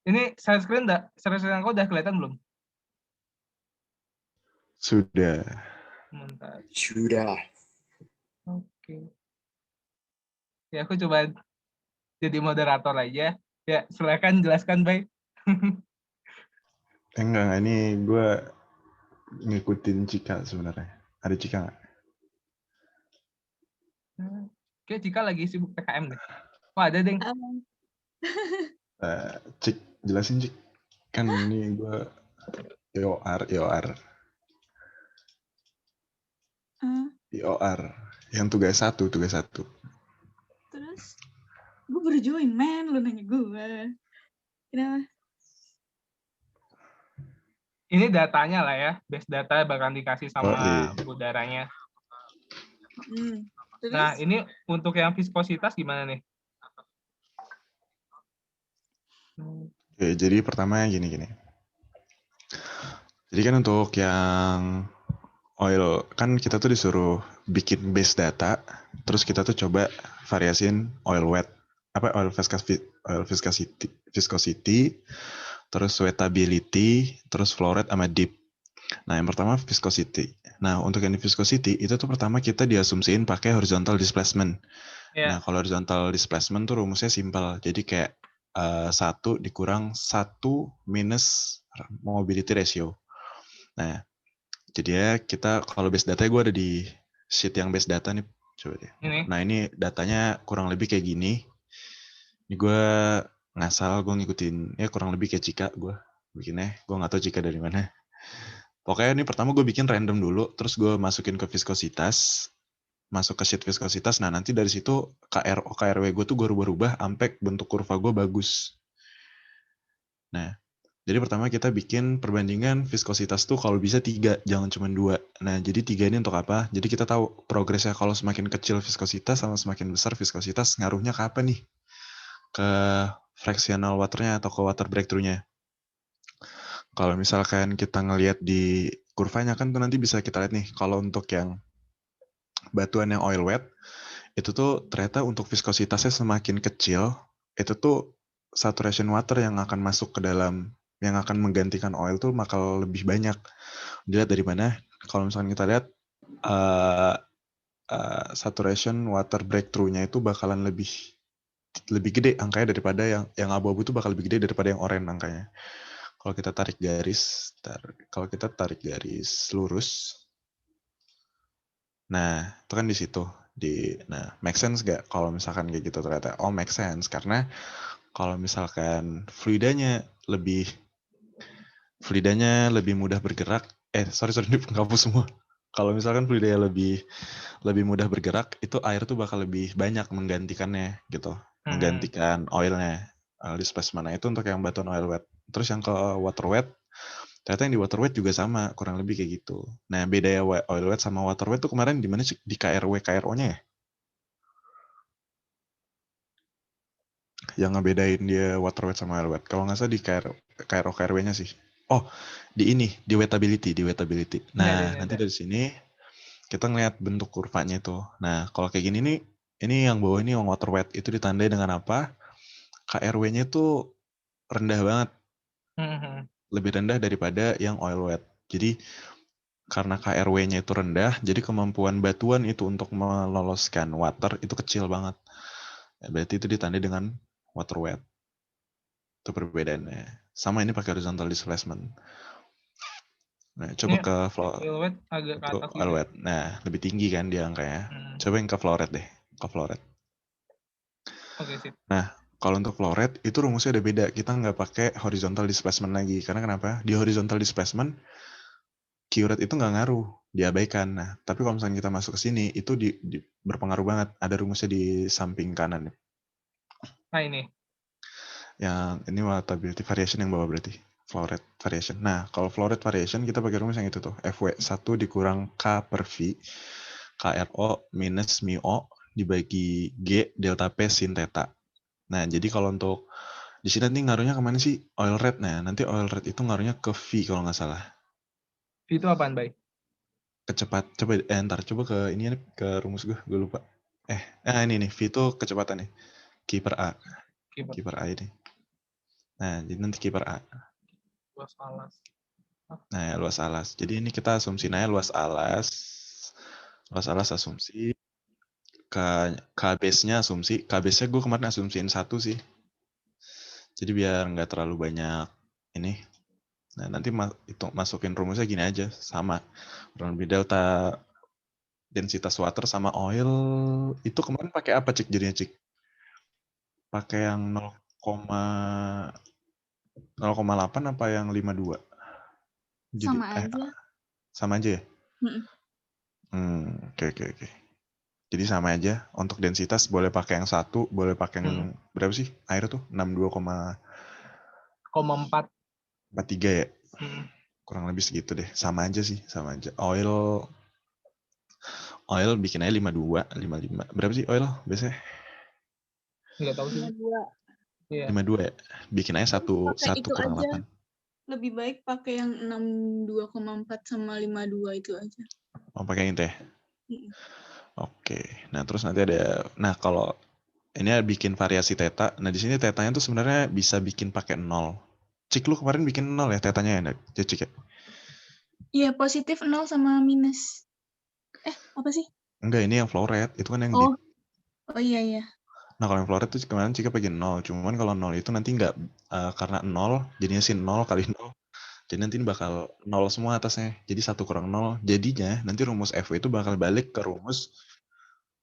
Ini screen aku udah kelihatan belum? Sudah. Mantap. Sudah. Oke. Ya, aku coba jadi moderator aja. Ya, silakan jelaskan, Bay. Enggak, ini gue ngikutin Cika sebenarnya. Ada Cika nggak? Oke, Cika lagi sibuk PKM deh. Oh, ada, Deng. Cik, jelasin Cik. Kan ini gue IOR. IOR. Yang tugas satu. Terus gue baru join, men. Lu nanya gue. Kenapa? Ini datanya lah ya. Base data bakal dikasih sama udaranya. Terus? Nah, ini untuk yang viskositas gimana nih? Oke, jadi pertama gini. Jadi kan untuk yang oil, kan kita tuh disuruh bikin base data, terus kita tuh coba variasiin oil wet, oil viscosity, terus wettability, terus flow rate sama dip. Nah, yang pertama viscosity. Nah, untuk yang viscosity itu tuh pertama kita diasumsiin pakai horizontal displacement. Yeah. Nah, kalau horizontal displacement tuh rumusnya simpel. Jadi kayak 1 dikurang 1 minus mobility ratio. Nah, jadi ya kita kalau base data gue ada di sheet yang base data nih. Coba deh. Nah, ini datanya kurang lebih kayak gini. Ini gue ngasal, gue ngikutin ya kurang lebih kayak Cika gue bikinnya. Gue nggak tahu Cika dari mana. Pokoknya ini pertama gue bikin random dulu, terus gue masukin ke viskositas, masuk ke sheet viskositas. Nah, nanti dari situ KRW gue tuh gue rubah-rubah sampai bentuk kurva gue bagus. Nah, jadi pertama kita bikin perbandingan viskositas tuh kalau bisa 3, jangan cuma 2. Nah, jadi 3 ini untuk apa? Jadi kita tahu progresnya kalau semakin kecil viskositas sama semakin besar viskositas ngaruhnya ke apa nih? Ke fractional waternya atau ke water breakthrough-nya. Kalau misalkan kita ngelihat di kurvanya kan tuh nanti bisa kita lihat nih, kalau untuk yang batuan yang oil wet, itu tuh ternyata untuk viskositasnya semakin kecil, itu tuh saturation water yang akan masuk ke dalam, yang akan menggantikan oil tuh bakal lebih banyak. Dilihat dari mana? Kalau misalkan kita lihat, saturation water breakthrough-nya itu bakalan lebih gede angkanya daripada yang abu-abu tuh bakal lebih gede daripada yang oranye angkanya. Kalau kita tarik garis lurus, nah itu kan di situ. Nah, make sense gak kalau misalkan kayak gitu ternyata? Oh, make sense karena kalau misalkan fluidanya lebih mudah bergerak. Sorry ini penghapus semua. Kalau misalkan fluidanya lebih mudah bergerak, itu air tuh bakal lebih banyak menggantikannya gitu, menggantikan oilnya. Displacement itu untuk yang batuan oil wet. Terus yang ke water wet, ternyata yang di water wet juga sama, kurang lebih kayak gitu. Nah, bedanya oil wet sama water wet tuh kemarin di mana sih? Di KRW-nya ya? Yang ngebedain dia water wet sama oil wet. Kalau nggak salah di KRW-nya sih. Oh, di wettability. Nah, nanti dari sini kita ngeliat bentuk kurvanya itu. Nah, kalau kayak gini nih, ini yang bawah ini yang water wet itu ditandai dengan apa? KRW-nya itu rendah banget. Lebih rendah daripada yang oil wet. Jadi karena KRW-nya itu rendah, jadi kemampuan batuan itu untuk meloloskan water itu kecil banget. Ya, berarti itu ditandai dengan water wet. Itu perbedaannya. Sama ini pakai horizontal displacement. Nah, coba ke oil wet agak ke atas oil wet. Nah, lebih tinggi kan dia angkanya. Coba yang ke flow rate deh. Ke flow rate. Oke, sip. Nah, kalau untuk flow rate itu rumusnya udah beda. Kita nggak pakai horizontal displacement lagi. Karena kenapa? Di horizontal displacement Q rate itu nggak ngaruh, diabaikan. Nah, tapi kalau misalnya kita masuk ke sini, itu berpengaruh banget. Ada rumusnya di samping kanan. Nah, ini. Yang ini wettability variation yang bawah berarti. Flow rate variation. Nah, kalau flow rate variation kita pakai rumus yang itu tuh. FW 1 dikurang K per V. KRO minus MIO dibagi G delta P sin theta. Nah, jadi kalau untuk di sini nanti ngaruhnya kemana sih? Oil rate. Nah, nanti oil rate itu ngaruhnya ke V kalau nggak salah. V itu apaan, Bay? Coba ke ini ke rumus gue lupa. Ini nih, V itu kecepatan nih. Q per A. Q per A ini. Nah, jadi nanti Q per A. Luas alas. Nah, luas alas. Jadi ini kita asumsi aja luas alas. Luas alas asumsi. K base-nya asumsi. K base-nya gue kemarin asumsiin 1 sih. Jadi biar nggak terlalu banyak ini. Nah, nanti masukin rumusnya gini aja. Sama. Kurang lebih delta densitas water sama oil. Itu kemarin pakai apa, Cik? Jadinya, Cik? Pakai yang 0,8 apa yang 52? Jadi, Sama aja. sama aja ya? Mm-mm. Oke. Jadi sama aja. Untuk densitas boleh pakai yang 1, boleh pakai yang berapa sih? Air tuh 62,4. 63 ya? Kurang lebih segitu deh. Sama aja sih, sama aja. Oil bikin aja 52, 55. Berapa sih oil biasanya? Enggak tahu sih. 52. Iya. 52 ya? Bikin aja 1 Pakai itu kurang aja. 8. Lebih baik pakai yang 62,4 sama 52 itu aja. Mau pakai yang itu ya? Oke. Nah, terus nanti ada, kalau ini bikin variasi theta. Nah, di sini tetanya tuh sebenarnya bisa bikin pakai 0. Cik, lu kemarin bikin 0 ya tetanya ya, Cik ya? Iya, positif 0 sama minus. Apa sih? Enggak, ini yang flow rate. Itu kan yang Oh iya. Nah, kalau yang flow rate tuh kemarin Cika pakai 0. Cuman kalau 0 itu nanti nggak, karena 0, jadinya sih 0 kali 0. Jadi nanti ini bakal 0 semua atasnya. Jadi 1 kurang 0. Jadinya nanti rumus FW itu bakal balik ke rumus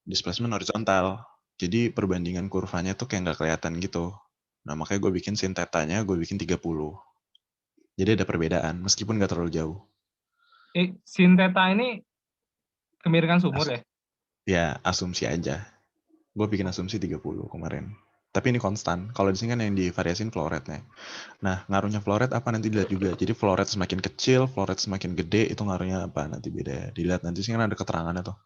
displacement horizontal. Jadi perbandingan kurvanya tuh kayak nggak kelihatan gitu. Nah, makanya gue bikin sin tetanya, gue bikin 30. Jadi ada perbedaan, meskipun nggak terlalu jauh. Sin theta ini kemiringan sumur ya? Ya, asumsi aja. Gue bikin asumsi 30 kemarin. Tapi ini konstan. Kalau di sini kan yang divariasin flow rate-nya. Nah, ngaruhnya flow rate apa nanti dilihat juga. Jadi flow rate semakin kecil, flow rate semakin gede, itu ngaruhnya apa nanti beda. Dilihat nanti sini kan ada keterangannya tuh.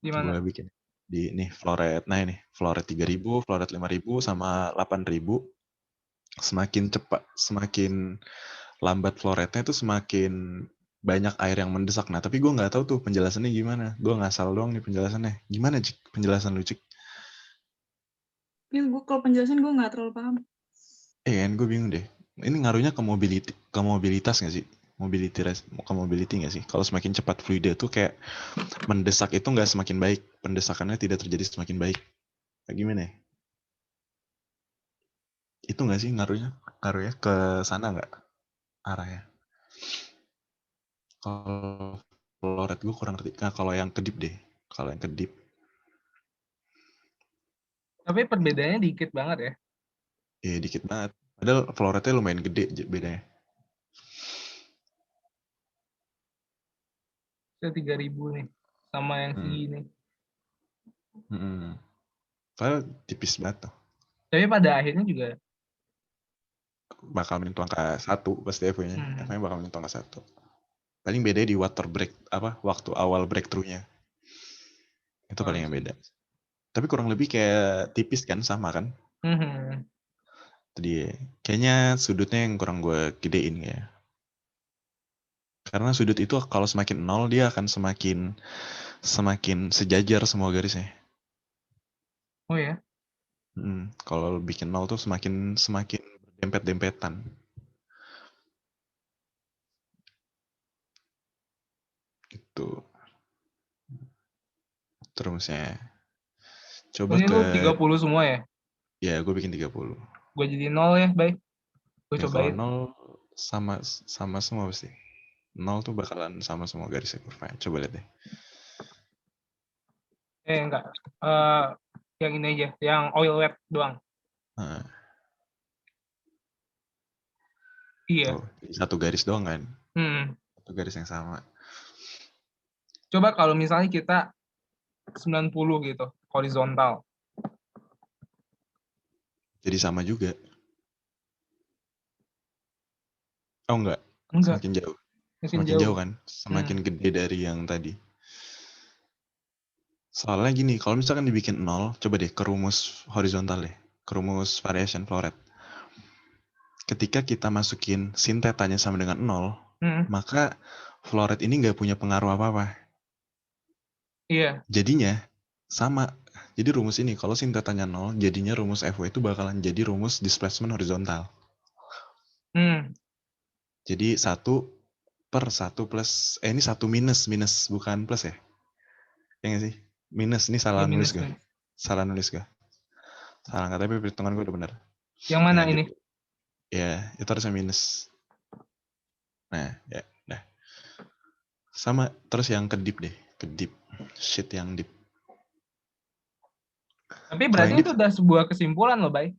Gimana? Coba bikin. Di nih flow rate. Nah ini, flow rate 3000, flow rate 5000 sama 8000. Semakin cepat, semakin lambat flow rate-nya itu semakin banyak air yang mendesak. Nah, tapi gue nggak tahu tuh penjelasannya gimana. Gue ngasal doang nih penjelasannya. Gimana, Cik? Penjelasan lu, Cik? Gue kalau penjelasan gue nggak terlalu paham. Kan gue bingung deh. Ini ngaruhnya ke mobilitas nggak sih? Ke mobility nggak sih? Kalau semakin cepat fluida tuh kayak mendesak itu nggak semakin baik. Pendesakannya tidak terjadi semakin baik. Kayak gimana ya? Itu nggak sih ngaruhnya? Ngaruhnya ke sana nggak arahnya? Kalau flow rate gue kurang ngerti. Nah, kalau yang kedip deh. Kalau yang kedip. Tapi perbedaannya dikit banget ya? Iya, dikit banget. Padahal flow rate-nya lumayan gede bedanya. Saya 3000 nih. Sama yang segini. Padahal tipis banget tuh. Tapi pada akhirnya juga Bakal menyentuh angka 1 pasti FW-nya. FW-nya bakal menyentuh angka 1. Paling beda di waktu awal breakthrough-nya. Itu paling yang beda. Tapi kurang lebih kayak tipis kan, sama kan? Jadi kayaknya sudutnya yang kurang gue gedein ya. Karena sudut itu kalau semakin 0 dia akan semakin sejajar semua garisnya. Oh ya? Kalau bikin 0 tuh semakin dempet-dempetan. Itu. Terusnya. Coba ini lu 30 semua ya? Ya, gue bikin 30. Gue jadi 0 ya, baik. Gue Ya, cobain. kalau 0 sama semua pasti. 0 tuh bakalan sama semua garisnya kurvanya. Coba lihat deh. Enggak. Yang ini aja, yang oil wet doang. Iya. Tuh, satu garis doang kan? Satu garis yang sama. Coba kalau misalnya kita 90 gitu, horizontal. Jadi sama juga. Oh enggak. Semakin jauh. Semakin jauh kan? Semakin gede dari yang tadi. Soalnya gini, kalau misalkan dibikin 0, coba deh ke rumus horizontal deh. Ke rumus variation flow rate. Ketika kita masukin sin tetanya sama dengan 0, maka flow rate ini nggak punya pengaruh apa-apa. Iya. Jadinya sama. Jadi rumus ini kalau sin tetanya 0, jadinya rumus FW itu bakalan jadi rumus displacement horizontal. Jadi 1/1 plus, ini 1 minus bukan plus ya? Ya nggak sih? Minus, ini salah Iya, nulis minus. gue. Salah nulis gue. Salah nggak, tapi perhitungan gue udah benar. Yang mana Nah, ini? gitu. Ya, itu harusnya minus. Nah, ya, nah. Sama, terus yang ke deep deh. Ke deep. Shit yang deep. Tapi Kalau berarti yang itu deep, udah sebuah kesimpulan loh, Bay.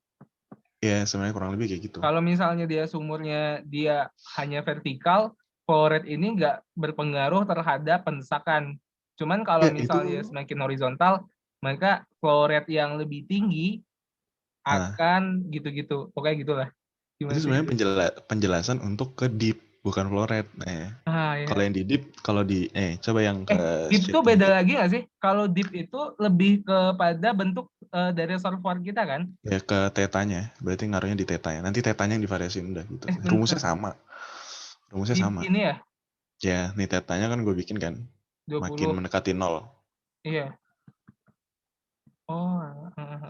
ya sebenarnya kurang lebih kayak gitu. Kalau misalnya dia sumurnya dia hanya vertikal, flow rate ini nggak berpengaruh terhadap pendesakan. Cuman kalau Ya, itu. misalnya semakin horizontal, maka flow rate yang lebih tinggi Nah, akan gitu-gitu. Pokoknya gitulah. itu Gimana sih? sebenarnya penjelasan untuk ke deep, bukan flow rate. Nah, Ah, kalau ya. yang di deep, coba yang ke Deep shit tuh yang beda deep. lagi nggak sih? Kalau deep itu lebih kepada bentuk dari reservoir kita kan? Ya ke tetanya, berarti ngaruhnya di tetanya. Nanti tetanya yang divariasiin udah gitu. Rumusnya Bentar. sama. Rumusnya Deep sama. ini ya, Ya, nih tetanya kan gue bikin kan. Makin 20. mendekati 0. Iya. Oh,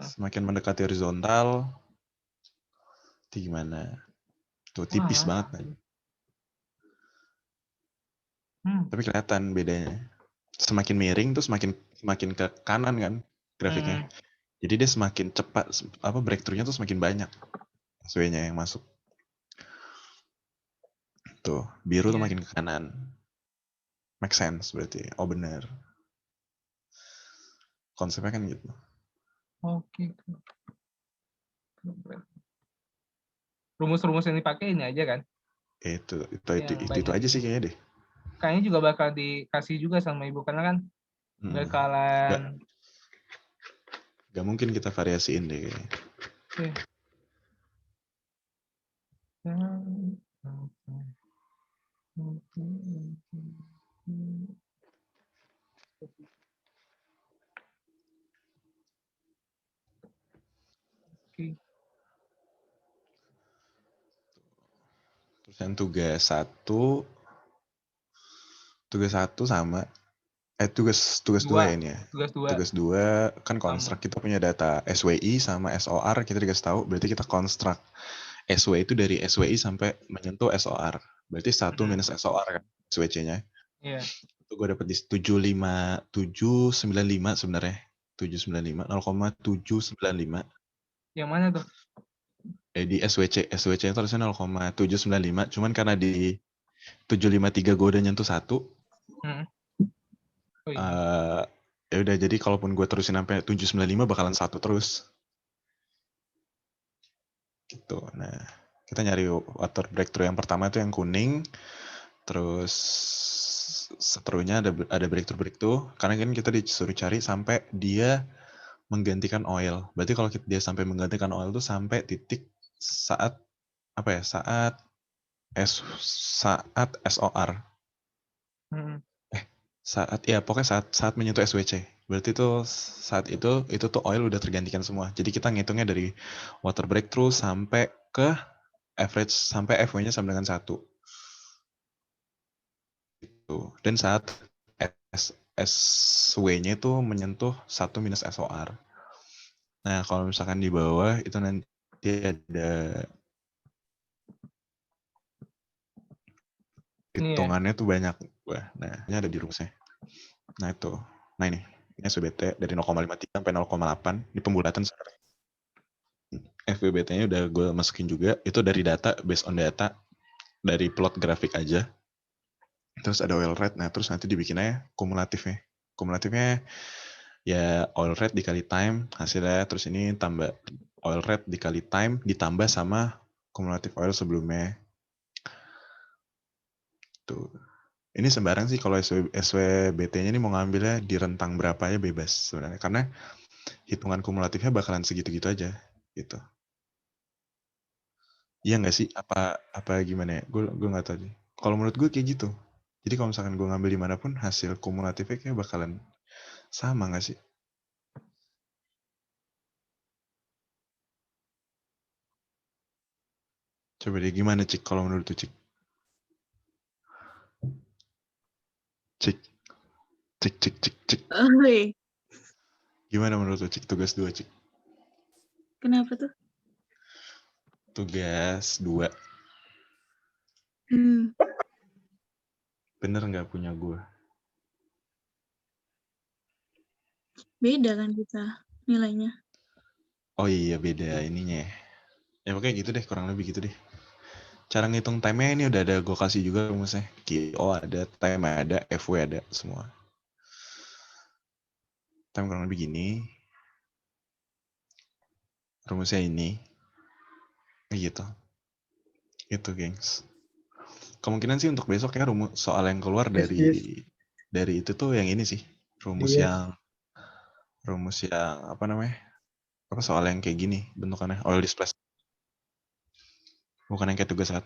Semakin mendekati horizontal, itu gimana? Tuh tipis wah. banget kan. Hmm. Tapi kelihatan bedanya. Semakin miring tuh semakin ke kanan kan grafiknya. Jadi dia semakin cepat, breakthrough-nya tuh semakin banyak SW-nya yang masuk. Tuh, biru tuh Iya. makin ke kanan. Make sense berarti. Oh benar. Konsepnya kan gitu. Oke. Rumus-rumus yang dipakai ini aja kan? Yang Itu banyak aja ini. sih kayaknya deh. Kayaknya juga bakal dikasih juga sama ibu karena kan bakalan. Gak mungkin kita variasiin deh kayaknya. Iya. Oke. Terus yang tugas satu sama tugas 2 ya ini ya. Tugas 2 Tugas 2 kan sama. konstruk, kita punya data SWI sama SOR, kita dikasih tahu berarti kita konstruk SW itu dari SWI sampai menyentuh SOR. Berarti 1 minus SOR kan SWC-nya. Iya. Itu gue dapet di 795 sebenarnya. 0,795. Yang mana tuh? Di SWC itu harusnya 0,795, cuman karena di 753 gue udah nyentuh 1. Oh iya. Ya udah, jadi kalaupun gue terusin sampai 795 bakalan 1 terus. Gitu. Nah, kita nyari water breakthrough yang pertama itu yang kuning. Terus seterusnya ada breakthrough karena kan kita disuruh cari sampai dia menggantikan oil. Berarti kalau dia sampai menggantikan oil itu sampai titik saat saat SOR. Pokoknya saat menyentuh SWC. Berarti itu saat itu tuh oil udah tergantikan semua. Jadi kita ngitungnya dari water breakthrough sampai ke average, sampai FW-nya sama dengan 1. Gitu. Dan saat SW-nya itu menyentuh 1 minus SOR. Nah, kalau misalkan di bawah itu nanti ada hitungannya tuh banyak. Nah, ini ada di rumusnya. Nah, itu. Nah, ini SWBT dari 0,53 sampai 0,8. Ini pembulatan sebenarnya. FWBT-nya udah gue masukin juga. Itu dari data, based on data. Dari plot grafik aja. Terus ada oil rate. Nah, terus nanti dibikinnya kumulatifnya. Kumulatifnya ya oil rate dikali time hasilnya. Terus ini tambah oil rate dikali time ditambah sama kumulatif oil sebelumnya. Tuh. Ini sembarang sih kalau SWBT-nya ini mau ngambilnya di rentang berapa aja bebas sebenarnya. Karena hitungan kumulatifnya bakalan segitu-gitu aja gitu. Iya nggak sih? Apa gimana ya? Gue nggak tahu sih. Kalau menurut gue kayak gitu. Jadi kalau misalkan gue ngambil dimanapun hasil kumulatifnya kayak bakalan sama nggak sih? Coba deh gimana Cik kalau menurut tuh Cik? Cik. Cik. Oi, Gimana menurut lo, Cik? Tugas 2, Cik. kenapa tuh? Tugas 2. Bener nggak punya gue? Beda kan kita nilainya. Oh iya, beda ininya ya. Ya pokoknya gitu deh, kurang lebih gitu deh. Cara ngitung time-nya ini udah ada gue kasih juga rumusnya. QO ada, time ada, FW ada, semua. Time kurang lebih gini. Rumusnya ini. Gitu. Itu, gengs. Kemungkinan sih untuk besok ya rumus soal yang keluar dari itu tuh yang ini sih. Rumus yang apa namanya? Apa soal yang kayak gini bentukannya? All displacement. Bukan yang kayak tugas 1.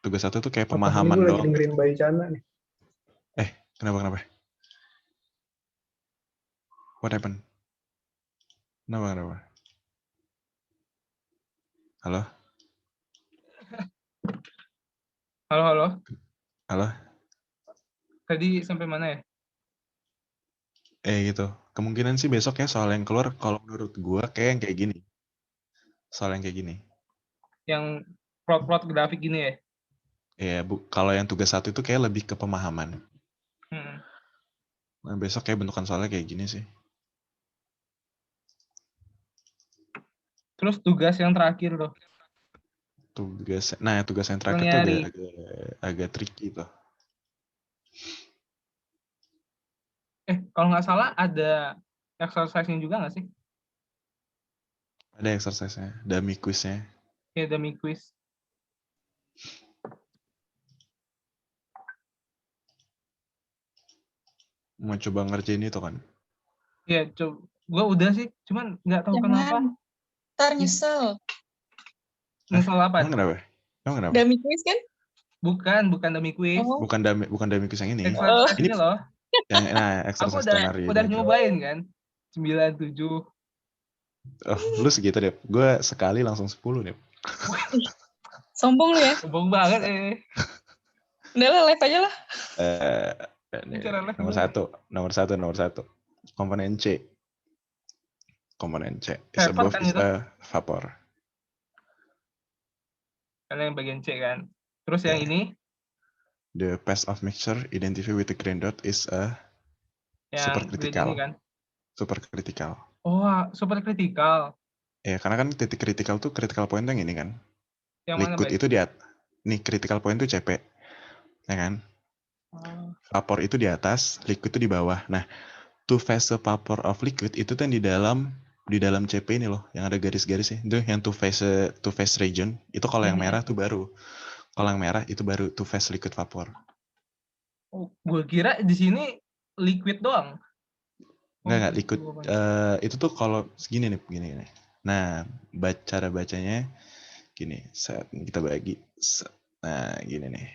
Tugas 1 tuh kayak pemahaman gue lagi doang. dengerin Bayu Chandra nih. Kenapa? What happened? Kenapa? Halo? Halo. Tadi sampai mana ya? Gitu. Kemungkinan sih besok ya soal yang keluar kalau menurut gua kayak yang kayak gini. Soal yang kayak gini. Yang plot grafik gini ya? Kalau yang tugas 1 itu kayak lebih ke pemahaman. Hmm. Nah, besok kayak bentukan soalnya kayak gini sih. Terus tugas yang terakhir loh. Tugas yang terakhir tuh agak tricky tuh. Kalau nggak salah ada exercise-nya juga nggak sih? Ada exercise-nya, dummy quiz-nya. Ya, dummy quiz. Mau coba ngerjain itu kan? Ya, gue udah sih, cuman nggak tahu kenapa. Ntar nyesel. Nyesel apa? Emang kenapa? Dummy quiz kan? Bukan dummy quiz. Oh. Bukan dummy quiz yang ini. Exercise ini loh. Exercise Aku skenario udah ini. nyobain kan. 97. Oh, lu segitu deh. Gue sekali langsung 10 deh. Sombong lu ya? Sombong banget Udah lah, live aja lah. Nomor satu. Komponen C. Is Vapor above kan is itu? a vapor. Karena yang bagian C kan. Terus yang ini? The path of mixture identified with the green dot is a supercritical. Kan? Supercritical. Oh, supercritical. Karena kan titik critical tuh critical point yang ini kan. Yang liquid mana, itu di atas. Nih critical point tuh CP. Ya kan? Vapor itu di atas, liquid itu di bawah. Nah, two phase vapor of liquid itu kan di dalam CP ini loh, yang ada garis-garisnya. Itu yang two phase region. Itu kalau yang merah tuh baru. Kalau yang merah itu baru two phase liquid vapor. Oh, gue kira di sini liquid doang. Enggak liquid. Itu tuh kalau segini nih, begini. Nah, cara bacanya gini. Saat kita bagi. Nah, gini nih.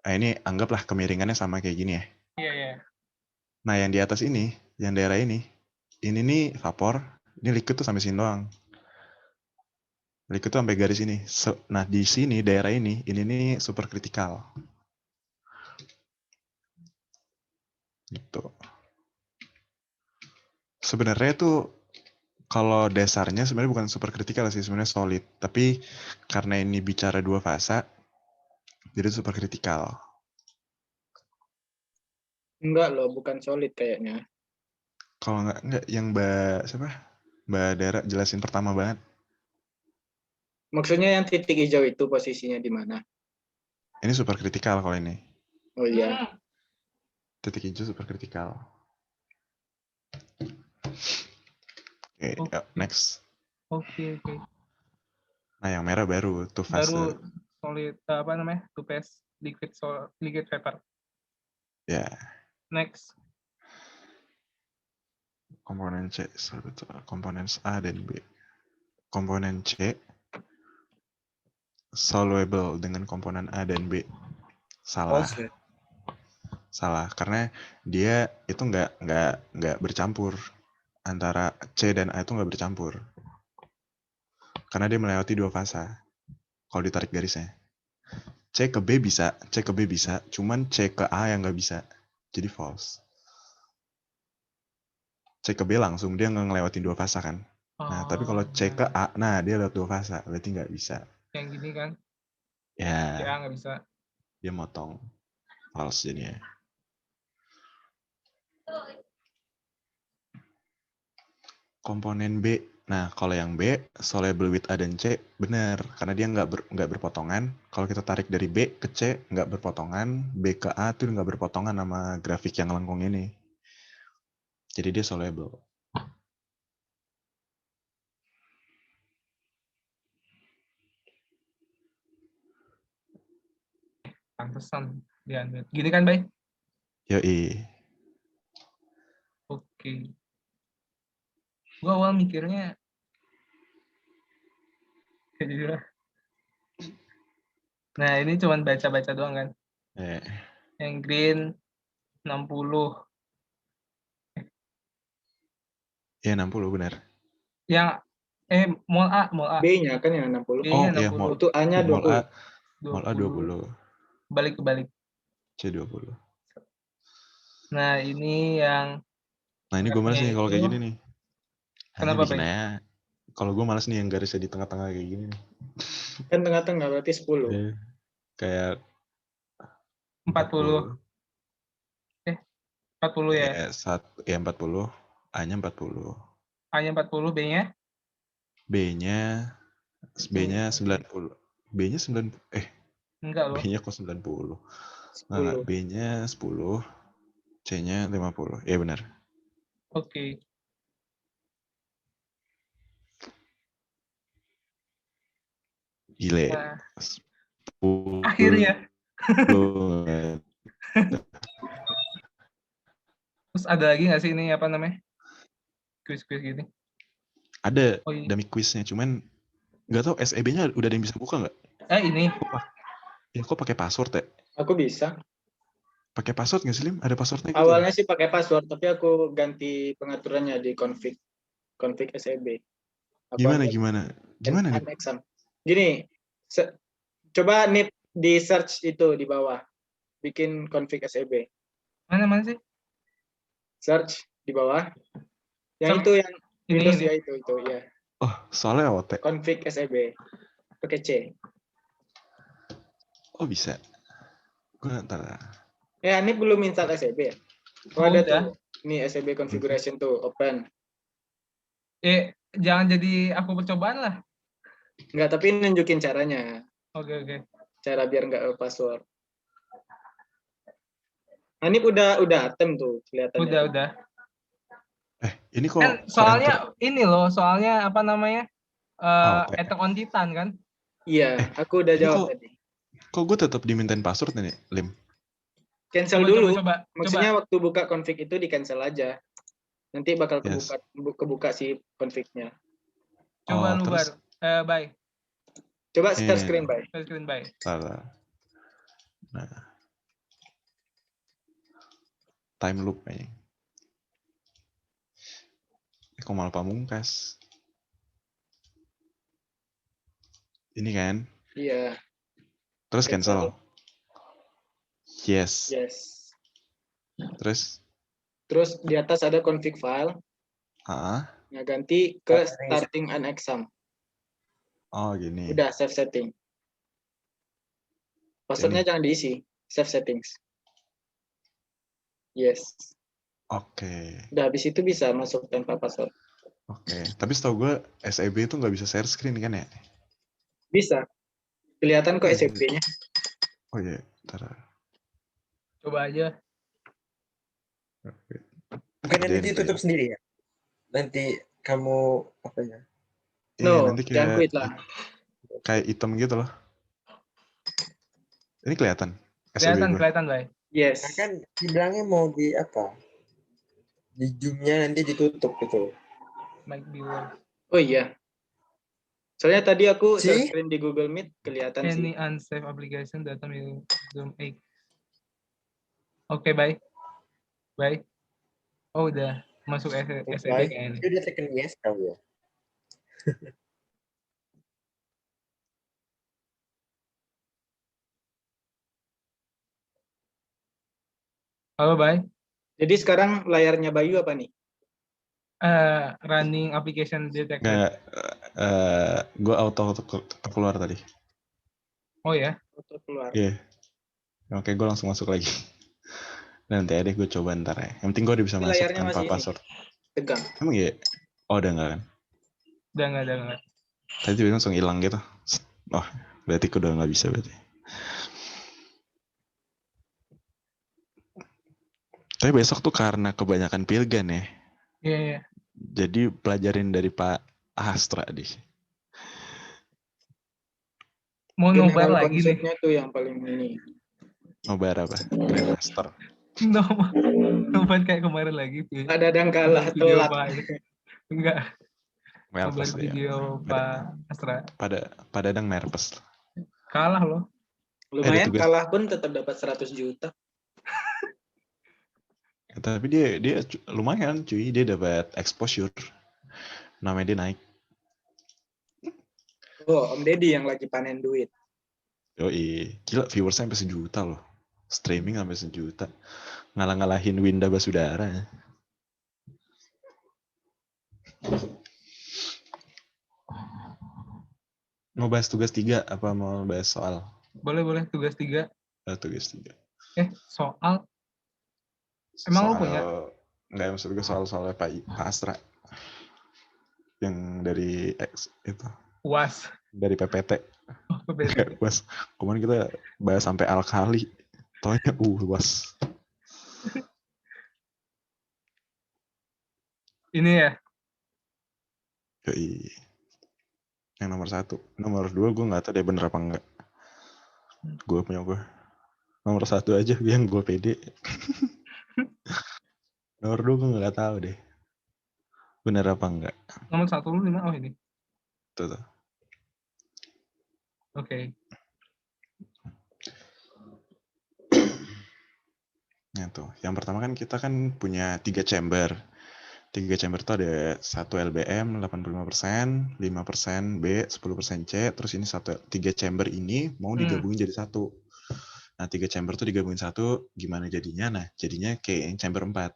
Nah, ini anggaplah kemiringannya sama kayak gini ya. Iya. Nah, yang di atas ini, yang daerah ini nih vapor, ini liquid tuh sampai sini doang. Liquid tuh sampai garis ini. Nah, di sini daerah ini nih supercritical. Gitu. Sebenarnya tuh kalau dasarnya sebenarnya bukan supercritical sih, sebenarnya solid. Tapi karena ini bicara dua fasa, jadi supercritical. Enggak loh, bukan solid kayaknya. Kalau enggak yang Mbak Dara jelasin pertama banget. Maksudnya yang titik hijau itu posisinya di mana? Ini supercritical kalau ini. Oh iya. Titik hijau supercritical. Oke, next. Oke. Nah, yang merah baru two phase. Baru solid two phase liquid vapor. Ya. Next. Komponen C, komponen A dan B. Komponen C soluble dengan komponen A dan B. Salah. Salah karena dia itu nggak bercampur. Antara C dan A itu nggak bercampur. Karena dia melewati dua fasa. Kalau ditarik garisnya. C ke B bisa, cuman C ke A yang nggak bisa. Jadi false. C ke B langsung, dia nggak ngelewatin 2 fasa kan. Nah, tapi kalau C ke A, nah dia lewat 2 fasa, berarti nggak bisa. Yang gini kan? Ya, Ya, nggak bisa. dia motong. False jadinya. Komponen B. Nah, kalau yang B, soluble with A dan C, benar. Karena dia nggak berpotongan. Kalau kita tarik dari B ke C, nggak berpotongan. B ke A tuh nggak berpotongan sama grafik yang lengkung ini. Jadi dia soluble. Pantesan diambil. Gini kan, Bay? Yoi. Oke. Gua awal mikirnya jadilah. Nah, ini cuman baca-baca doang kan. Yang green 60. Iya 60 benar. Yang mol A. B-nya kan yang 60. B-nya iya, 60. Itu A-nya mol 20. A 20. Balik. C 20. Nah, ini yang Nah, ini gue males nih kalau kayak gini nih. Kenapa, bikin Bay? aja. Kalau gue males nih yang garisnya di tengah-tengah kayak gini nih. Kan tengah-tengah berarti 10. Kayak 40. 40 ya. Ya 40. A-nya 40. A-nya 40, B-nya? B-nya 90. B-nya 90. Enggak loh. B-nya kok 90. 10. B-nya 10. C-nya 50. Iya benar. Oke. Gile. Nah, 10. akhirnya. Terus ada lagi nggak sih ini apa namanya? Quiz-quiz gini. Ada Oh, iya. dummy quiznya, cuman nggak tahu SEB-nya udah ada yang bisa buka nggak? Ini. Ya kok pakai password ya? Aku bisa. Pakai password nggak sih, Lim? Ada passwordnya gitu? Awalnya sih pakai password, tapi aku ganti pengaturannya di config SEB. Gimana nih? Unexam. Gini, coba nih di search itu di bawah, bikin config SEB. Mana sih? Search di bawah. Yang Sama itu yang Windows ini. ya itu ya. Oh, soalnya OT. Config SEB. Pakai C. Oh, bisa. Gue ntar. Ini belum install SEB ya? Oh, ada udah. tuh. Ini SEB configuration tuh, open. Jangan jadi aku percobaan lah. Enggak, tapi nunjukin caranya. Oke. Cara biar nggak password. Ini udah atem tuh kelihatannya. Udah. Ini kok Kan soalnya apa namanya? OT. Attack on Titan kan? Iya, aku udah jawab tadi. Kok gue tetap dimintain password nih, Lim? Cancel dulu. Coba. Maksudnya waktu buka config itu di cancel aja. Nanti bakal kebuka si config-nya. Coba lu terus? Bye. Coba share screen, Bye. Share screen, Bye. Salah. Nah. Time loop kayaknya. Kok malah pamungkas? Ini kan? Iya. Terus cancel. Yes. Terus di atas ada config file. Nah, ganti ke starting unexam. Oh, gini. Udah save setting. Passwordnya jangan diisi. Save settings. Yes. Oke. Udah habis itu bisa masuk tanpa password. Oke. Tapi setahu gue SEB itu nggak bisa share screen kan ya? Bisa. Kelihatan kok SEB-nya. Oh iya. Ntar. Coba aja. Bukan nanti ditutup sendiri ya? Nanti kamu apa ya? Nanti jangan quit lah. Kayak item gitu loh. Ini kelihatan. Kelihatan, Bay. Yes. Nah, kan dibilangnya mau di apa? Di Zoom-nya nanti ditutup gitu. Mic viewer. Oh iya. Soalnya tadi aku share screen di Google Meet kelihatan sih. Any unsafe application data will Zoom 8. Oke, Bay. Oh, udah masuk SEB kayaknya. Dia udah tekan yes kau ya. Halo, Bay. Jadi sekarang layarnya Bayu apa nih? Running application detected. Nggak, gue auto keluar tadi. Oh ya, Foto keluar. Iya. Oke, gue langsung masuk lagi. Nanti aja deh gue coba ntar ya. Yang penting gue udah bisa Ini masuk layarnya tanpa masih ini. password. Tegang. Emang iya? Oh, udah enggak kan? udah nggak. Tadi tiba langsung hilang gitu. Oh, berarti gue udah nggak bisa berarti. Tapi besok tuh karena kebanyakan pilgan ya. Iya. Jadi pelajarin dari Pak Astra deh. Mau nobar General lagi nih. konsepnya tuh yang paling ini. Nobar apa? Grandmaster. Nobar kayak kemarin lagi sih. Ada yang kalah Nobar video telat. Pak. Enggak, nobar Merpes deh. video Pak Astra. Pada dang merpes. Kalah loh. Ada Lumayan tugas. kalah pun tetap dapat 100 juta. Tapi dia lumayan cuy, dia dapat exposure. Namanya dia naik. Oh, Om Deddy yang lagi panen duit. Yoi, gila viewersnya sampai 1 juta loh. Streaming sampai 1 juta. Ngalah-ngalahin Winda Basudara. Mau bahas tugas 3 apa mau bahas soal? Boleh tugas 3. Tugas 3. Soal. Emang lu punya? Enggak, maksud gue soal-soalnya Pak Astra. Yang dari itu. UAS. Dari PPT. Oh, PPT. Enggak, UAS. Kemarin kita bahas sampai alkali. Taunya UAS. Ini ya. Yoi. Yang nomor 1. Nomor 2 gue gak tahu deh bener apa enggak. Gue punya gue. Nomor 1 aja yang gue pede. Nomor 2 gue gak tahu deh. Bener apa enggak. Nomor 1 lu 5. Oh ini. Tuh. Oke. Nah tuh. Yang pertama kan kita kan punya 3 chamber. 3 chamber itu ada 1 LBM 85%, 5% B, 10% C, terus ini 3 chamber ini mau digabungin jadi 1. Nah, 3 chamber tuh digabungin 1, gimana jadinya? Nah, jadinya kayak yang chamber 4.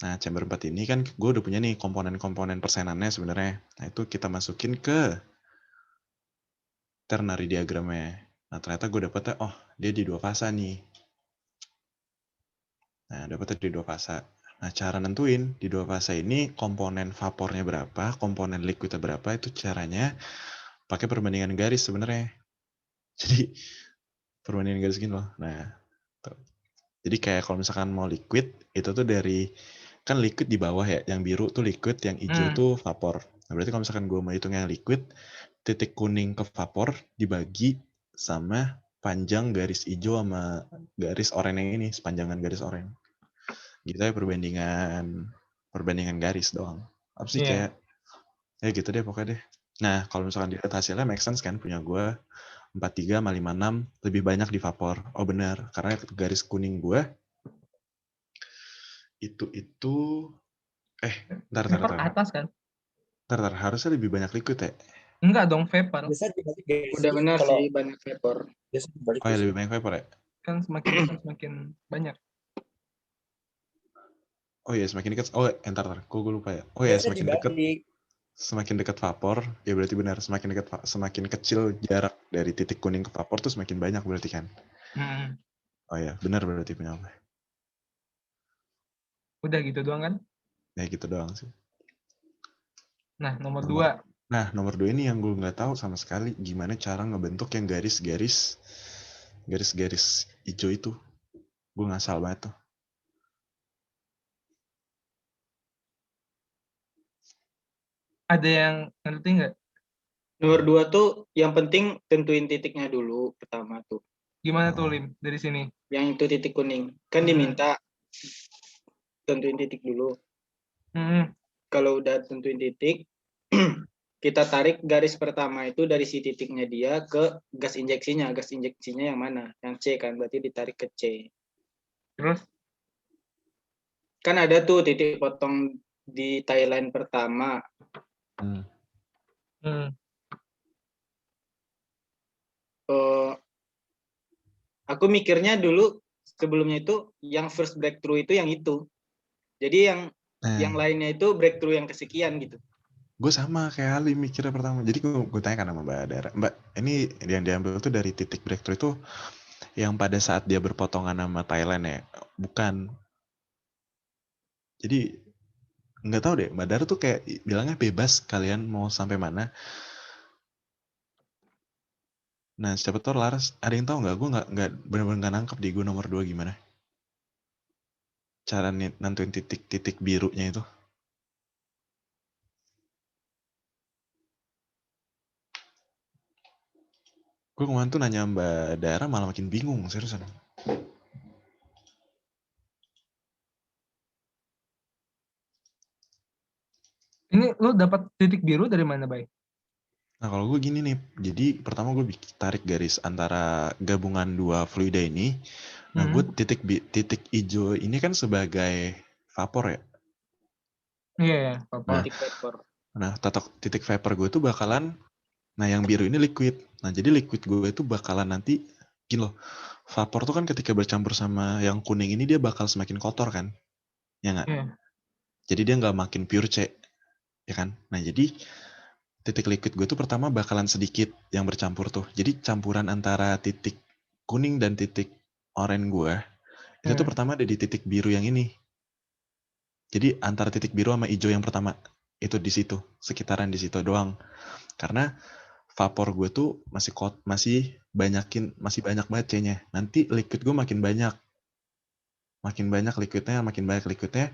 Nah, chamber 4 ini kan gue udah punya nih komponen-komponen persenannya sebenarnya. Nah, itu kita masukin ke ternary diagramnya. Nah, ternyata gue dapetnya, oh, dia di 2 fasa nih. Nah, dapetnya di 2 fasa. Nah, cara nentuin di 2 fase ini komponen vapornya berapa, komponen liquidnya berapa, itu caranya pakai perbandingan garis sebenarnya. Jadi perbandingan garis gini loh. Nah, tuh. Jadi kayak kalau misalkan mau liquid, itu tuh dari kan liquid di bawah ya, yang biru tuh liquid, yang hijau tuh vapor. Nah, berarti kalau misalkan gue mau hitung yang liquid, titik kuning ke vapor dibagi sama panjang garis hijau sama garis oranye yang ini, sepanjangan garis oranye. Gitu ya perbandingan garis doang. Apa sih kayak ya gitu deh pokoknya deh. Nah, kalau misalkan dilihat hasilnya make sense kan punya gue 43 sama 56 lebih banyak di vapor. Oh benar, karena garis kuning gue itu Vapor atas kan? Ntar, harusnya lebih banyak liquid ya? Enggak dong, vapor. Biasa dibalik guys. Udah benar sih banyak vapor. Biasa dibalik. Oh ya lebih banyak vapor ya? Kan semakin banyak. Oh iya semakin dekat. Oh entar, gue lupa ya. Oh ya semakin dekat vapor, ya berarti benar semakin kecil jarak dari titik kuning ke vapor tuh semakin banyak berarti kan? Oh ya benar berarti punya apa? Udah gitu doang kan? Ya gitu doang sih. Nah nomor 2. Nah nomor 2 ini yang gue nggak tahu sama sekali gimana cara ngebentuk yang garis-garis hijau itu. Gue ngasal banget tuh. Ada yang ngerti nggak? Nomor 2 tuh yang penting tentuin titiknya dulu pertama tuh. Gimana tuh Lim dari sini? Yang itu titik kuning. Kan diminta tentuin titik dulu. Kalau udah tentuin titik, kita tarik garis pertama itu dari si titiknya dia ke gas injeksinya. Gas injeksinya yang mana? Yang C kan, berarti ditarik ke C. Terus? Kan ada tuh titik potong di Thailand pertama. Aku mikirnya dulu sebelumnya itu yang first breakthrough itu yang itu. Jadi yang lainnya itu breakthrough yang kesekian gitu. Gue sama kayak Ali mikirnya pertama. Jadi gue tanya kan sama Mbak Dara, Mbak, ini yang diambil tuh dari titik breakthrough itu yang pada saat dia berpotongan sama Thailand ya? Bukan. Jadi nggak tahu deh, Mbak Dara tuh kayak bilangnya bebas kalian mau sampai mana. Nah, siapa tahu Laras, ada yang tahu nggak? Gue nggak benar-benar nggak nangkep di gue nomor 2 gimana? Cara nentuin titik birunya itu. Gue kemarin tuh nanya Mbak Dara malah makin bingung, seriusan. Ini lu dapat titik biru dari mana, Bay? Nah, kalau gue gini nih, jadi pertama gue tarik garis antara gabungan dua fluida ini. Nah, gue titik hijau ini kan sebagai vapor ya. Iya, ya, vapor. Titik vapor. Nah, titik vapor gue itu bakalan, nah yang biru ini liquid. Nah, jadi liquid gue itu bakalan nanti, gini loh, vapor tuh kan ketika bercampur sama yang kuning ini dia bakal semakin kotor kan? Ya nggak? Iya. Jadi dia nggak makin pure C, ya kan? Nah, jadi titik liquid gue tuh pertama bakalan sedikit yang bercampur tuh. Jadi campuran antara titik kuning dan titik oranye gue, itu tuh pertama ada di titik biru yang ini. Jadi antara titik biru sama hijau yang pertama, itu di situ, sekitaran di situ doang. Karena vapor gue tuh masih banyak banget C-nya. Nanti liquid gue makin banyak liquidnya.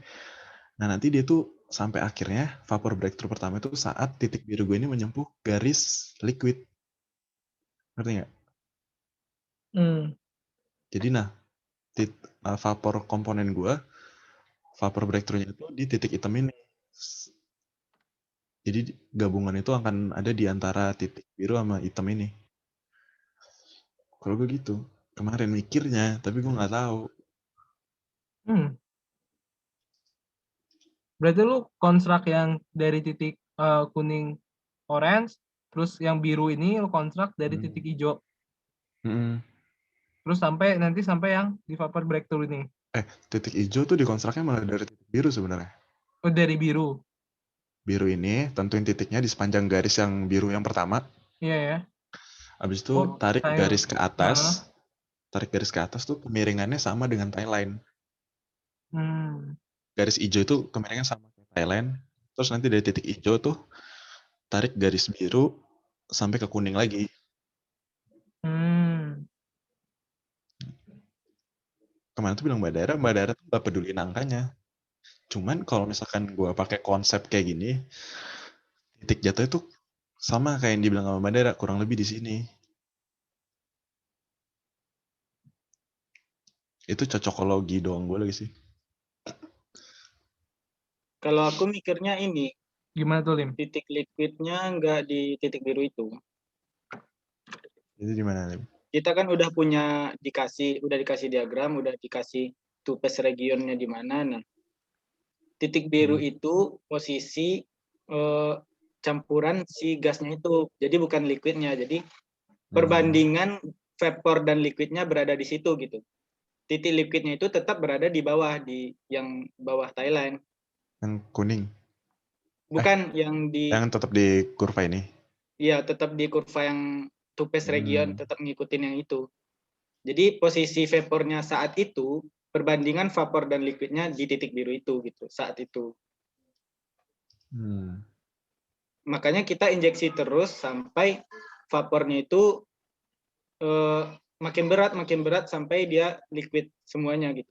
Nah, nanti dia tuh sampai akhirnya vapor breakthrough pertama itu saat titik biru gue ini menyentuh garis liquid. Ngerti nggak? Jadi vapor komponen gue, vapor breakthrough-nya itu di titik hitam ini. Jadi gabungan itu akan ada di antara titik biru sama hitam ini. Kalau gue gitu, kemarin mikirnya, tapi gue nggak tahu. Berarti lu konstruk yang dari titik kuning orange, terus yang biru ini lu konstruk dari titik hijau. Terus sampai yang di vapor breakthrough ini. Titik hijau tuh dikonstruknya malah dari titik biru sebenarnya. Oh, dari biru. Biru ini tentuin titiknya di sepanjang garis yang biru yang pertama. Iya ya. Habis itu tarik garis ke atas. Tarik garis ke atas tuh kemiringannya sama dengan timeline. Garis hijau itu kemiringannya sama dengan timeline. Terus nanti dari titik hijau tuh tarik garis biru sampai ke kuning lagi. Kemarin tuh bilang Mbak Dara tuh gak peduli angkanya. Cuman kalau misalkan gue pakai konsep kayak gini, titik jatuh itu sama kayak yang dibilang sama Mbak Dara, kurang lebih di sini. Itu cocokologi doang gue lagi sih. Kalau aku mikirnya ini. Gimana tuh, Lim? Titik liquidnya nggak di titik biru itu. Itu di mana, Lim? Kita kan udah dikasih diagram, udah dikasih two-phase regionnya di mana. Nah, titik biru itu posisi campuran si gasnya itu. Jadi bukan liquidnya. Jadi perbandingan vapor dan liquidnya berada di situ gitu. Titik liquidnya itu tetap berada di bawah, di yang bawah Thailand. Yang kuning? Bukan yang di... Yang tetap di kurva ini? Iya, tetap di kurva yang two-phase region, tetap ngikutin yang itu. Jadi posisi vapornya saat itu, perbandingan vapor dan liquidnya di titik biru itu gitu, saat itu. Makanya kita injeksi terus sampai vapornya itu makin berat sampai dia liquid semuanya gitu.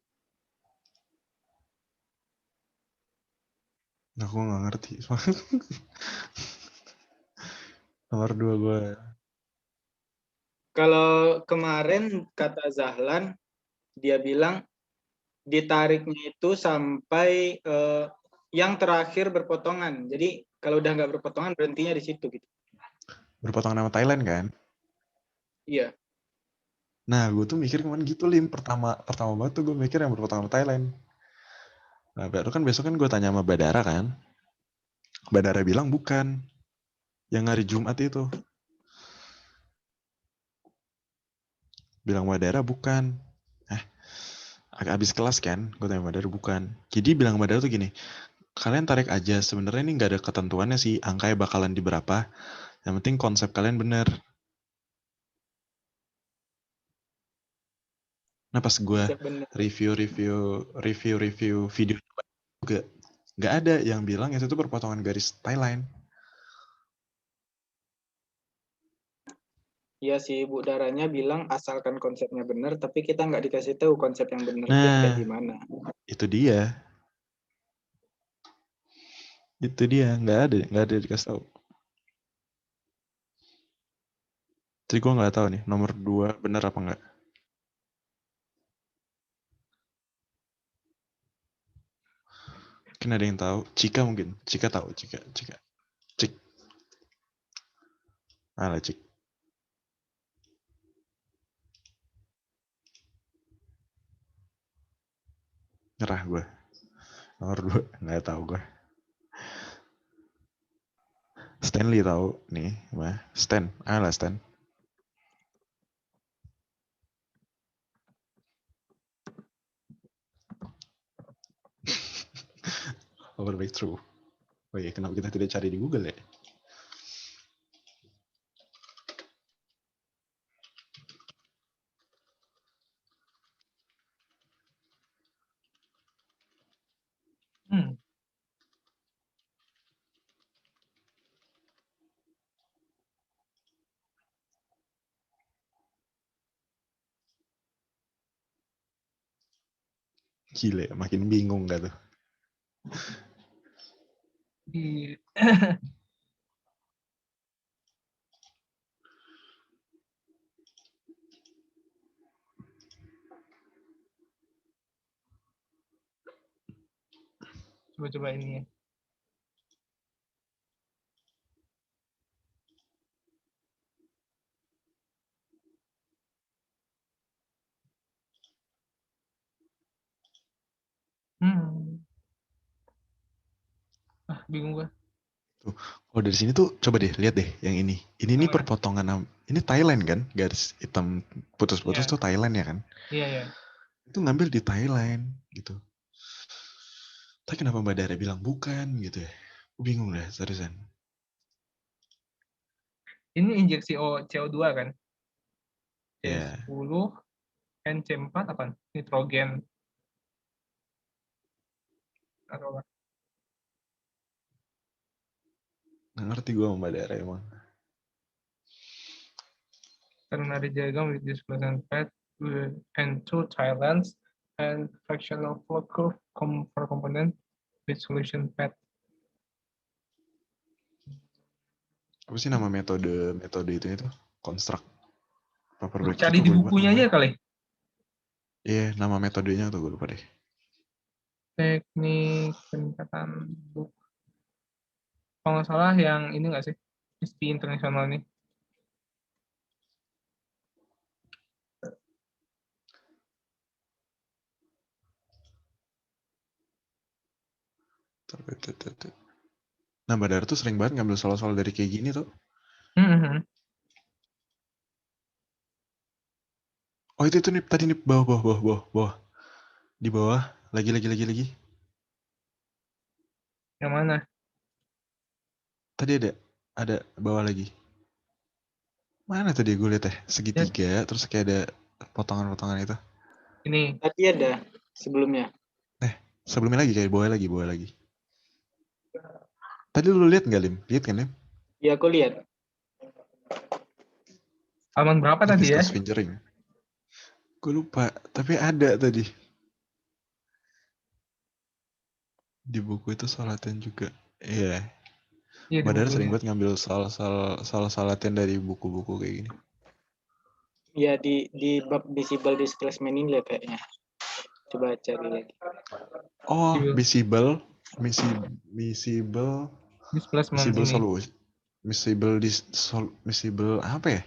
Aku nggak ngerti. Nomor 2 gue. Kalau kemarin kata Zahlan, dia bilang ditariknya itu sampai yang terakhir berpotongan. Jadi kalau udah nggak berpotongan berhentinya di situ gitu. Berpotongan sama Thailand kan? Iya. Nah, gue tuh mikir kemarin gitu, Lim. Pertama banget tuh gue mikir yang berpotongan sama Thailand. Nah, baru kan besok kan gue tanya sama Badara kan. Badara bilang bukan. Yang hari Jumat itu. Bilang Badara bukan. habis kelas kan, gue tanya Badar, bukan. Jadi bilang Badar tuh gini, kalian tarik aja, sebenarnya ini nggak ada ketentuannya sih, angkanya bakalan di berapa. Yang penting konsep kalian bener. Nah pas gue review video juga nggak ada yang bilang itu tuh perpotongan garis tie-line. Iya sih, Bu Daranya bilang asalkan konsepnya benar, tapi kita nggak dikasih tahu konsep yang benar itu Nah, kayak gimana. itu dia. Itu dia, nggak ada dikasih tahu. Jadi gue nggak tahu nih, nomor 2 benar apa nggak. Mungkin ada yang tahu. Cika mungkin. Cika tahu. Cik. Alah, Cik. Nyerah gue. Nomor 2 nggak tahu gue. Stanley tahu nih, mah. Stan. Alah, Stan. Overbake true. Oh iya, kenapa kita tidak cari di Google ya? Gile, makin bingung gak tuh? Coba-coba ini ya. Bingung gue. Tuh, kalau dari sini tuh coba deh lihat deh yang ini. Ini perpotongan ini Thailand kan? Garis hitam putus-putus tuh Thailand ya kan? Iya. Itu ngambil di Thailand gitu. Tapi kenapa Mbak Dara bilang bukan gitu ya? Aku bingung dah seriusan. Ini injeksi CO2 kan? Iya. C10, NC4 apa? Nitrogen. Atau apa? Nggak ngerti gue sama Mbak Dara emang. Ternary diagram with displacement path and two Thailands and fractional flow curve for component with solution path. Apa sih nama metode itu? Construct. Cari di bukunya aja kali. Iya, nama metodenya tuh gue lupa deh. Teknik peningkatan buk. Kalau nggak salah yang ini nggak sih? ISP internasional ini. Nah, Mbak Dara tuh sering banget ngambil soal-soal dari kayak gini tuh. Oh itu nih tadi nih bawah. Di bawah, lagi. Yang mana? Tadi ada bawah lagi. Mana tadi gue lihat segitiga, terus kayak ada potongan-potongan itu. Ini. Tadi ada sebelumnya. Sebelumnya lagi kayak bawah lagi. Tadi lu lihat nggak, Lim? Lihat kan, Lim? Iya, aku lihat. Halaman berapa tadi ya? Fingering. Gue lupa, tapi ada tadi. Di buku itu soal latihan juga. Iya. Mbak Dara sering banget ngambil soal latihan dari buku-buku kayak gini. Iya, di bab visible displacement ini kayaknya. Coba cari lagi. Oh, visible displacement ini. Solution. Miscible apa ya?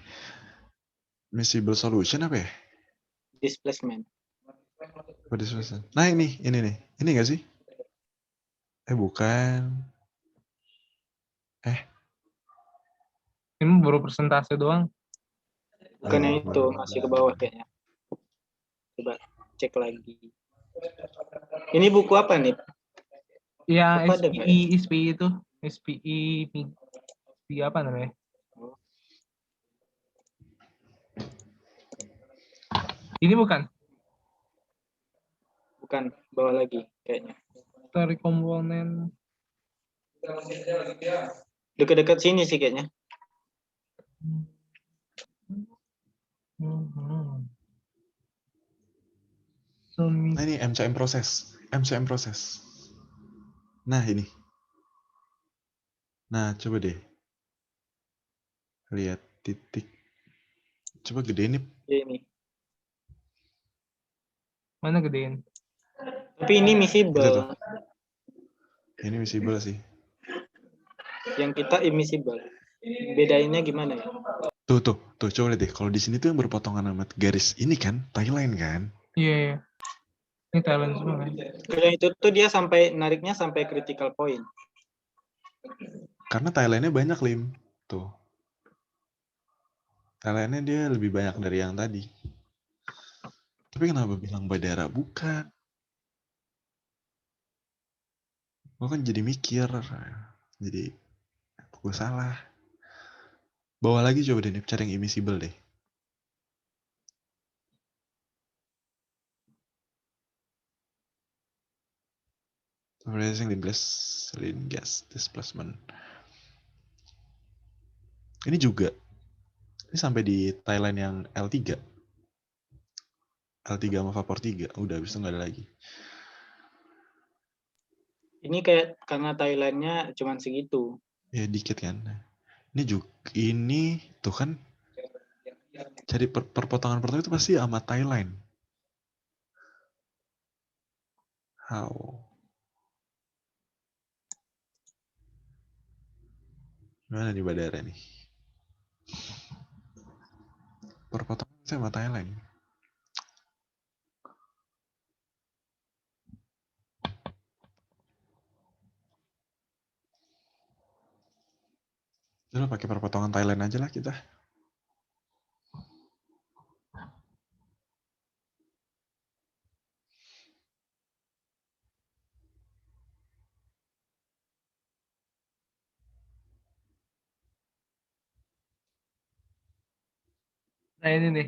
Miscible solution apa ya? Displacement. Nah ini nih. Ini nggak sih? Bukan. Ini baru persentase doang. Bukan itu, masih ke bawah kayaknya. Coba cek lagi. Ini buku apa nih? Ya, Apa ada nggak ya? SPI itu. SPI apa namanya? Ini bukan? Bukan, bawa lagi kayaknya. Tarik komponen. Dekat-dekat sini sih kayaknya. Nah ini MCM proses. Nah ini. Nah coba deh. Lihat titik. Coba gedein nih. Ya, ini. Mana gedein? Tapi ini Itu visible. tuh. Ini visible sih. Yang kita invisible. Bedainnya gimana ya? Tuh, coba lihat deh. Kalau di sini tuh yang berpotongan sama garis ini kan, timeline kan? Iya. Ini Thailand semua kan? Kalau itu tuh dia sampai nariknya sampai critical point. Karena timeline-nya banyak, Lim. Tuh. Timeline-nya dia lebih banyak dari yang tadi. Tapi kenapa bilang Badara? Bukan. Gue kan jadi mikir. Jadi, gue salah. Bawa lagi coba deh, cari yang invisible deh. Raising gas displacement. Ini juga. Ini sampai di Thailand yang L3. L3 sama vapor 3. Udah, habis itu nggak ada lagi. Ini kayak karena Thailandnya cuman segitu. Ya, dikit kan. Ini juga. Ini tuh kan. Cari perpotongan-perpotongan itu pasti sama Thailand. How? Gimana nih Badara nih? Perpotongan sama Thailand. Udah pakai perpotongan Thailand aja lah kita. Nah ini nih.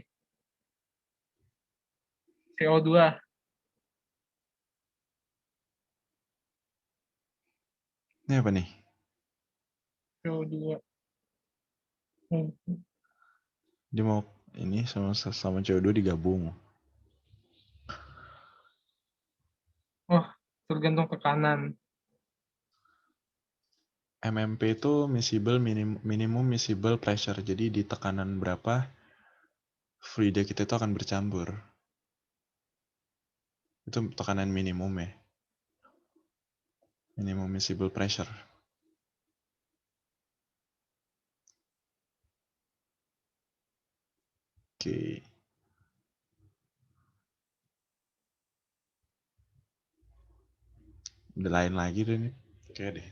CO2. Ini apa nih? CO2. Dia mau ini sama CO2 digabung. Oh, tergantung tekanan. MMP itu miscible minimum miscible pressure. Jadi di tekanan berapa fluida kita itu akan bercampur. Itu tekanan minimum ya. Minimum miscible pressure. Oke. Udah lain lagi deh nih. Oke deh.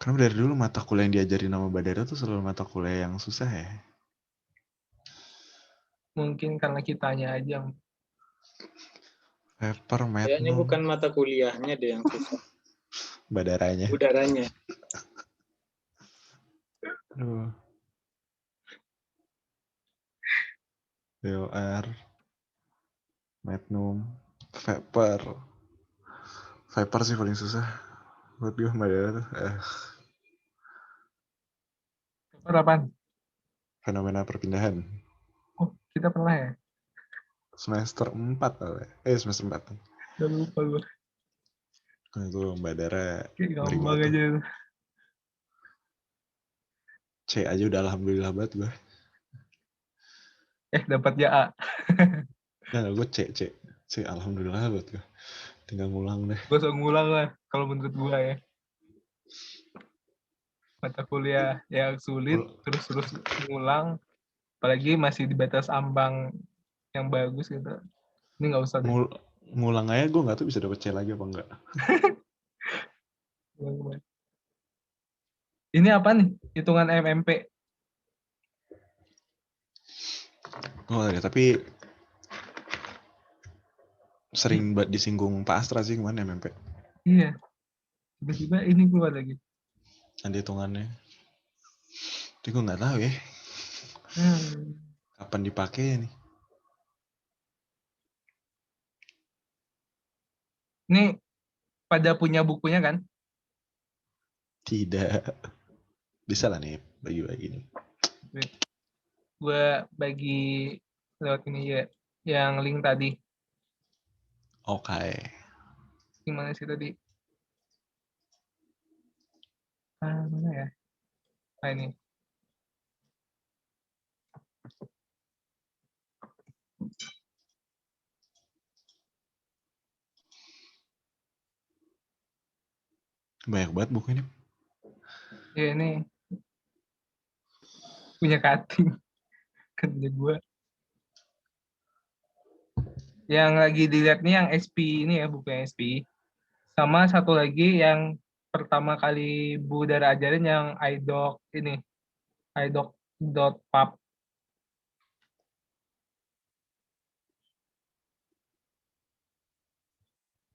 Karena dari dulu mata kuliah yang diajarin nama Badara tuh selalu mata kuliah yang susah ya. Mungkin karena kitanya aja. Paper, Kayaknya Magnum, bukan mata kuliahnya deh yang susah. Badaranya. Udaranya. Aduh. BOR, Magnum, Vapor sih paling susah. Buat gue Badara tuh. Apaan? Fenomena perpindahan. Oh, kita pernah ya? Semester 4 semester 4. Udah lupa gue. Itu Badara ngeri Gampang banget aja. tuh. C aja udah alhamdulillah banget gue. Dapatnya A. Nah, gue C alhamdulillah banget gue. Tinggal ngulang deh. Gue suka ngulang lah, kalau menurut gue ya. Mata kuliah yang sulit, terus ngulang. Apalagi masih di batas ambang yang bagus gitu. Ini nggak usah deh. Ngulang aja gue nggak tahu bisa dapet C lagi apa enggak. Ini apa nih? Hitungan MMP. Oh ya, tapi sering disinggung Pak Astra sih kemarin MMP. Iya. Tiba-tiba ini keluar lagi. Ada hitungannya. Tapi gue nggak tahu ya. Kapan dipakai nih? Ini pada punya bukunya kan? Tidak. Bisa lah nih bagi-bagi nih. Gue bagi lewat ini ya. Yang link tadi. Oke. Gimana sih tadi? Mana ya? Ini. Banyak banget buku ini. Ya ini. Punya cutting. Kerja gue. Yang lagi dilihat nih yang SP ini ya, buku yang SP. Sama satu lagi yang pertama kali Bu Dara ajarin yang iDoc ini. iDoc.pub.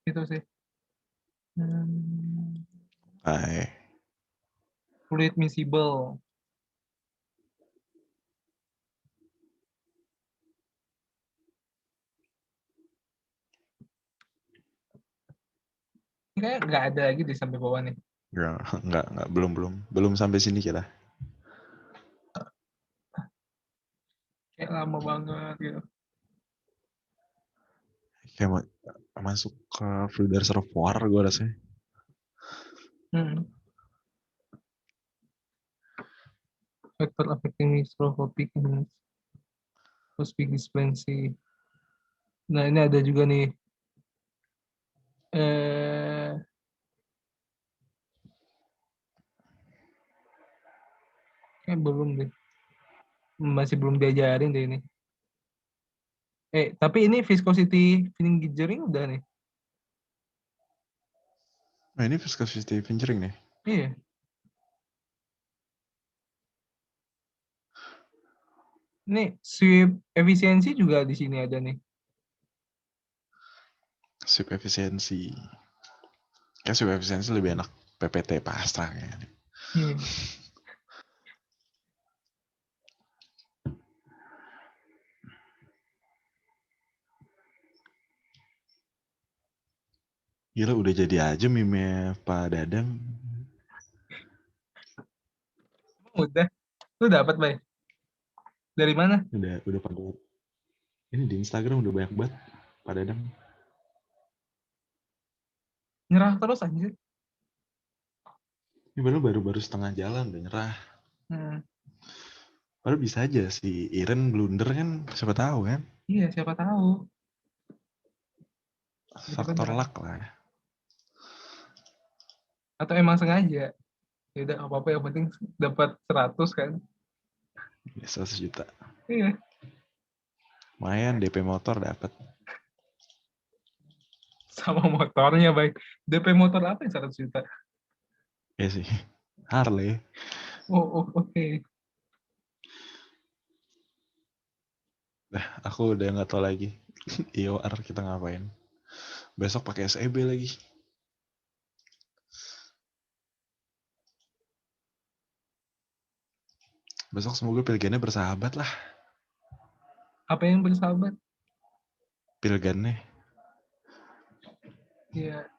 Itu sih. Fluid miscible. Ini kayak nggak ada lagi di sampai bawah nih. Enggak, belum sampai sini kita. Kayak lama banget gitu. Kayak masuk ke Fluid Reservoir gue rasanya. Factor affecting microscopic dispensy. Nah ini ada juga nih. Belum deh. Masih belum diajarin deh ini. Tapi ini viscosity fingering udah nih. Nah ini viscosity fingering nih. Iya. Ini sweep efisiensi juga di sini ada nih. Sweep efisiensi. Kayak sweep efisiensi lebih enak PPT Pak Astra kayaknya. Gila udah jadi aja meme Pak Dadang. Udah. Lu dapat, Bay? Dari mana? Udah pada. Ini di Instagram udah banyak banget Pak Dadang. Nyerah terus anjir. Ini baru setengah jalan udah nyerah. Padahal bisa aja si Iren blunder kan, siapa tahu kan? Iya, siapa tahu. Faktor luck lah. Atau emang sengaja. Ya udah apa-apa yang penting dapat 100 kan. 100 juta. Iya. Lumayan DP motor dapat. Sama motornya, baik. DP motor apa yang 100 juta? Iya sih. Harley. Oh oke. Nah, aku udah nggak tahu lagi. IOR kita ngapain. Besok pakai SEB lagi. Besok semoga pilgannya bersahabat lah. Apa yang bersahabat? Pilgannya. Iya.